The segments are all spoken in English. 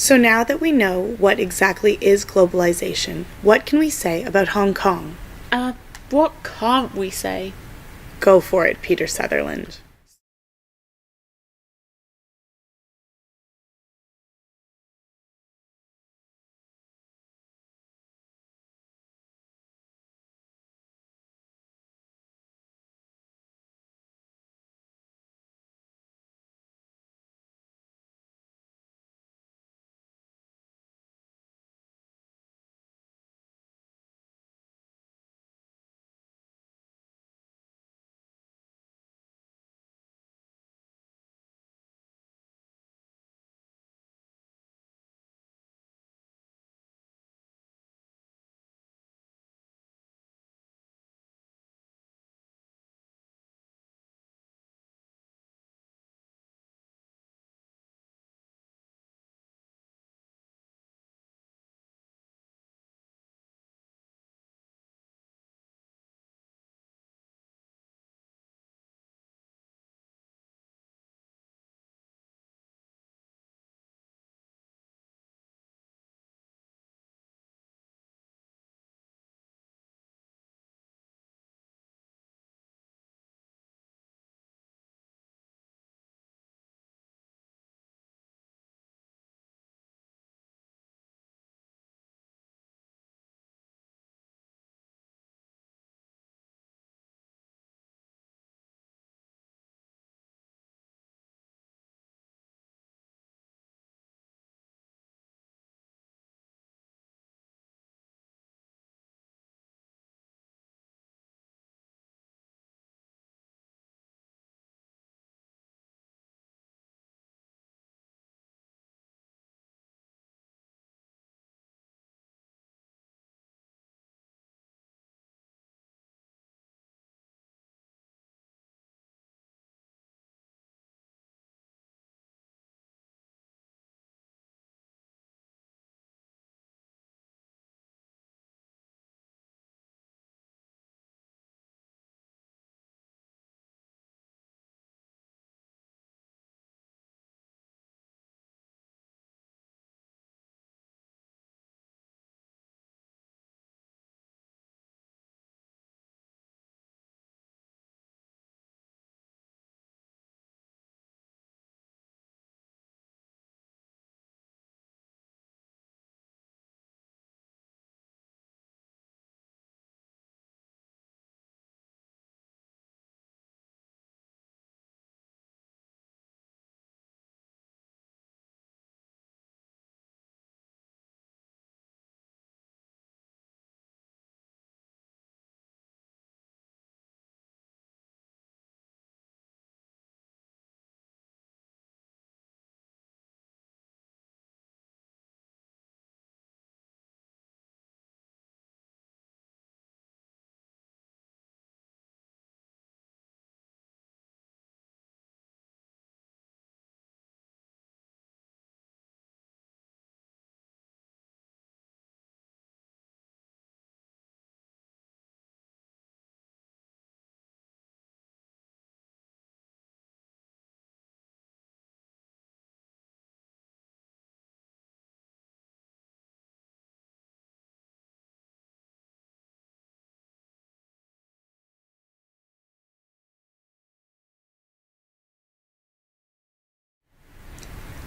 So now that we know what exactly is globalization, what can we say about Hong Kong? What can't we say? Go for it, Peter Sutherland.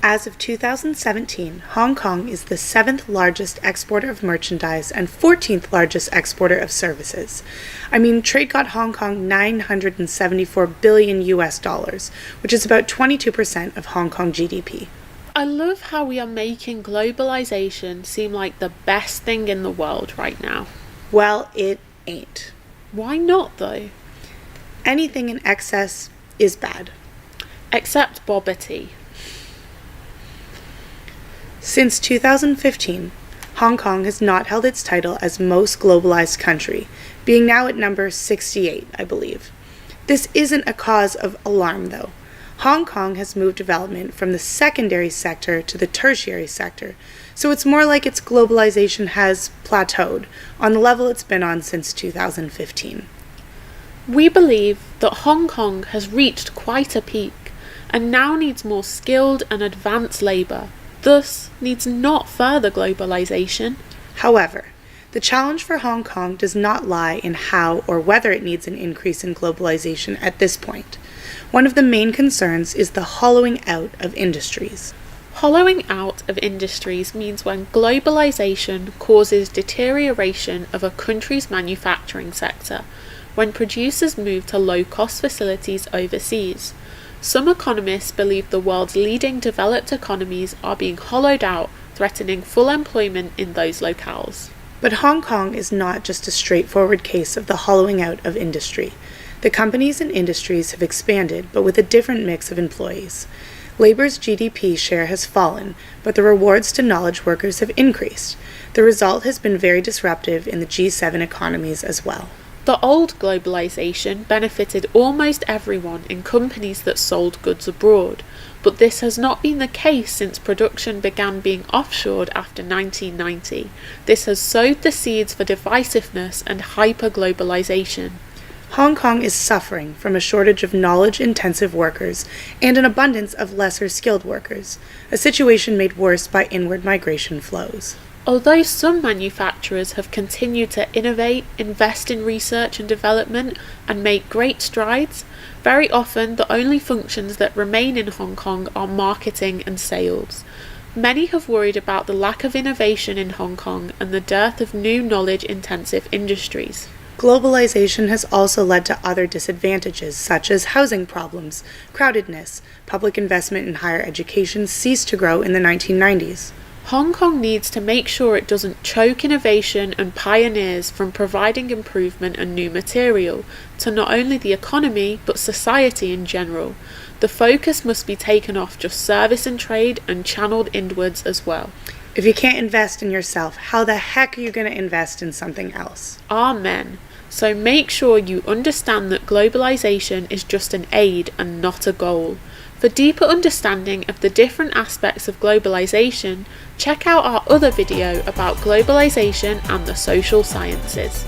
As of 2017, Hong Kong is the 7th largest exporter of merchandise and 14th largest exporter of services. Trade got Hong Kong $974 billion US dollars, which is about 22% of Hong Kong GDP. I love how we are making globalization seem like the best thing in the world right now. Well, it ain't. Why not, though? Anything in excess is bad. Except boba tea. Since 2015, Hong Kong has not held its title as most globalized country, being now at number 68, I believe. This isn't a cause of alarm, though. Hong Kong has moved development from the secondary sector to the tertiary sector, so it's more like its globalization has plateaued on the level it's been on since 2015. We believe that Hong Kong has reached quite a peak and now needs more skilled and advanced labour, thus needs not further globalization. However, the challenge for Hong Kong does not lie in how or whether it needs an increase in globalization at this point. One of the main concerns is the hollowing out of industries. Hollowing out of industries means when globalization causes deterioration of a country's manufacturing sector, when producers move to low-cost facilities overseas. Some economists believe the world's leading developed economies are being hollowed out, threatening full employment in those locales. But Hong Kong is not just a straightforward case of the hollowing out of industry. The companies and industries have expanded, but with a different mix of employees. Labor's GDP share has fallen, but the rewards to knowledge workers have increased. The result has been very disruptive in the G7 economies as well. The old globalization benefited almost everyone in companies that sold goods abroad, but this has not been the case since production began being offshored after 1990. This has sowed the seeds for divisiveness and hyper-globalization. Hong Kong is suffering from a shortage of knowledge-intensive workers and an abundance of lesser-skilled workers, a situation made worse by inward migration flows. Although some manufacturers have continued to innovate, invest in research and development, and make great strides, very often the only functions that remain in Hong Kong are marketing and sales. Many have worried about the lack of innovation in Hong Kong and the dearth of new knowledge-intensive industries. Globalization has also led to other disadvantages, such as housing problems, crowdedness. Public investment in higher education ceased to grow in the 1990s. Hong Kong needs to make sure it doesn't choke innovation and pioneers from providing improvement and new material to not only the economy but society in general. The focus must be taken off just service and trade and channeled inwards as well. If you can't invest in yourself, how the heck are you going to invest in something else? Amen. So make sure you understand that globalization is just an aid and not a goal. For deeper understanding of the different aspects of globalization, check out our other video about globalization and the social sciences.